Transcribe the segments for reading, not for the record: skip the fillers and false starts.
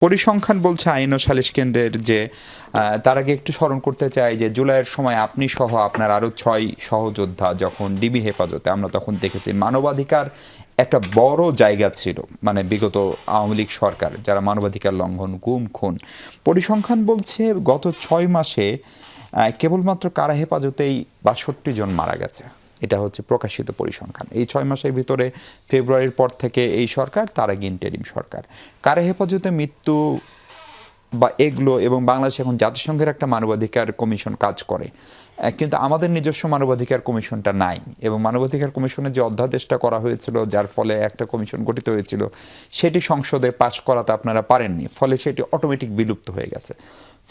পরিসংখ্যান বলছে আইন ও সালিশ কেন্দ্রের যে তার আগে একটু স্মরণ করতে চাই যে জুলাইয়ের সময় আপনি সহ আপনার আরও 6 সহযোদ্ধা যখন ডিবি হেফাজতে, আমরা তখন দেখেছি মানবাধিকার একটা বড় জায়গা ছিল, মানে বিগত আওয়ামী লীগ সরকার যারা মানবাধিকার লঙ্ঘন, গুম, খুন। পরিসংখ্যান বলছে গত 6 মাসে কেবলমাত্র কারা হেফাজতেই 62 জন মারা গেছে। এটা হচ্ছে প্রকাশিত পরিসংখ্যান। এই 6 মাসের ভিতরে ফেব্রুয়ারির পর থেকে এই সরকার, তার আগে ইন্টারিম সরকার। কারা হেফাজতে মৃত্যু বা এগুলো, এবং বাংলাদেশে এখন জাতিসংঘের একটা মানবাধিকার কমিশন কাজ করে, কিন্তু আমাদের নিজস্ব মানবাধিকার কমিশনটা নাই। এবং মানবাধিকার কমিশনের যে অধ্যাদেশটা করা হয়েছিল, যার ফলে একটা কমিশন গঠিত হয়েছিল, সেটি সংসদে পাশ করাতে আপনারা পারেননি, ফলে সেটি অটোমেটিক বিলুপ্ত হয়ে গেছে।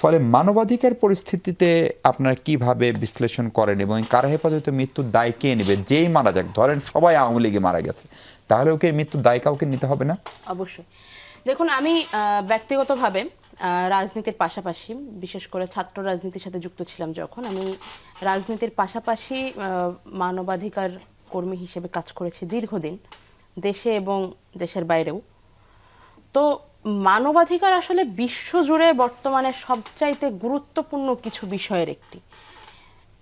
ফলে মানবাধিকার পরিস্থিতিতে আপনারা কিভাবে বিশ্লেষণ করেন এবং কারা হেফাজতে মৃত্যুর দায় কে নেবে? যেই মারা যাক, ধরেন সবাই আওয়ামী লীগে মারা গেছে, তাহলে ওকে মৃত্যুর দায় কাউকে নিতে হবে না? অবশ্যই। দেখুন, আমি ব্যক্তিগতভাবে রাজনীতির পাশাপাশি, বিশেষ করে ছাত্র রাজনীতির সাথে যুক্ত ছিলাম যখন, আমি রাজনীতির পাশাপাশি মানবাধিকার কর্মী হিসেবে কাজ করেছি দীর্ঘদিন, দেশে এবং দেশের বাইরেও। তো মানবাধিকার আসলে বিশ্বজুড়ে বর্তমানে সবচাইতে গুরুত্বপূর্ণ কিছু বিষয়ের একটি,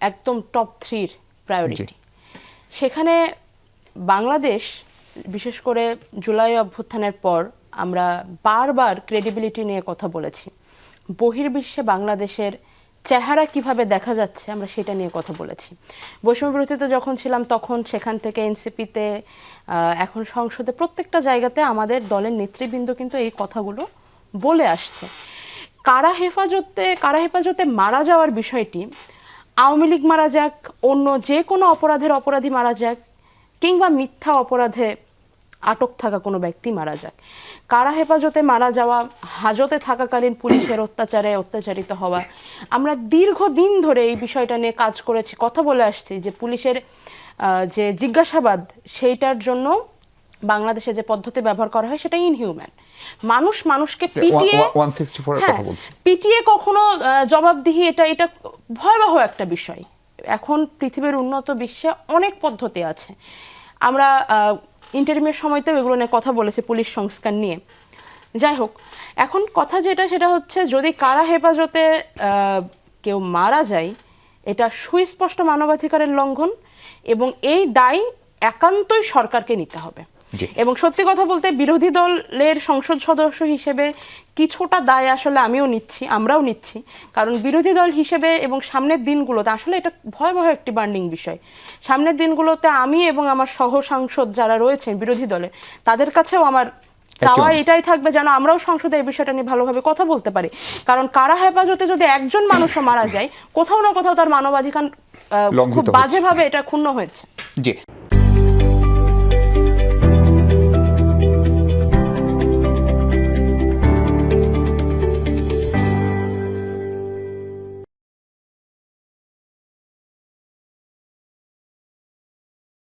একদম টপ 3 প্রায়োরিটি। সেখানে বাংলাদেশ, বিশেষ করে জুলাই অভ্যুত্থানের পর আমরা বারবার ক্রেডিবিলিটি নিয়ে কথা বলেছি। বহির্বিশ্বে বাংলাদেশের চেহারা কিভাবে দেখা যাচ্ছে আমরা সেটা নিয়ে কথা বলেছি। বৈষম্য বিরোধীতে যখন ছিলাম তখন সেখান থেকে এনসিপিতে, এখন সংসদে, প্রত্যেকটা জায়গাতে আমাদের দলের নেতৃবৃন্দ কিন্তু এই কথাগুলো বলে আসছে। কারা হেফাজতে মারা যাওয়ার বিষয়টি, আওয়ামী লীগ মারা যাক, অন্য যে কোনো অপরাধের অপরাধী মারা যাক, কিংবা মিথ্যা অপরাধে আটক থাকা কোনো ব্যক্তি মারা যাক, কারা হেফাজতে মারা যাওয়া, হাজতে থাকাকালীন পুলিশের অত্যাচারে অত্যাচারিত হওয়া, আমরা দীর্ঘদিন ধরে এই বিষয়টা নিয়ে কাজ করেছি, কথা বলে আসছি যে পুলিশের যে জিজ্ঞাসাবাদ, সেইটার জন্য বাংলাদেশে যে পদ্ধতি ব্যবহার করা হয় সেটা ইনহিউম্যান। মানুষকে পিটিয়ে কখনো জবাবদিহি, এটা ভয়াবহ একটা বিষয়। এখন পৃথিবীর উন্নত বিশ্বে অনেক পদ্ধতি আছে। আমরা ইন্টারিমের সময়তেও এগুলো নিয়ে কথা বলেছি, পুলিশ সংস্কার নিয়ে। যাই হোক, এখন কথা সেটা হচ্ছে, যদি কারা হেফাজতে কেউ মারা যায়, এটা সুস্পষ্ট মানবাধিকারের লঙ্ঘন এবং এই দায় একান্তই সরকারকে নিতে হবে। এবং সত্যি কথা বলতে, বিরোধী দলের সংসদ সদস্য হিসেবে কিছুটা দায় আসলে আমিও নিচ্ছি, আমরাও নিচ্ছি। কারণ বিরোধী দল হিসেবে এবং সামনের দিনগুলোতে আসলে এটা ভয়াবহ একটি বার্নিং বিষয়। সামনের দিনগুলোতে আমি এবং আমার সহ সাংসদ যারা রয়েছেন বিরোধী দলে, তাদের কাছেও আমার চাওয়া এটাই থাকবে যেন আমরাও সংসদে এই বিষয়টা নিয়ে ভালোভাবে কথা বলতে পারি। কারণ কারা হেফাজতে যদি একজন মানুষও মারা যায়, কোথাও না কোথাও তার মানবাধিকার খুব বাজেভাবে এটা ক্ষুণ্ণ হয়েছে। জি।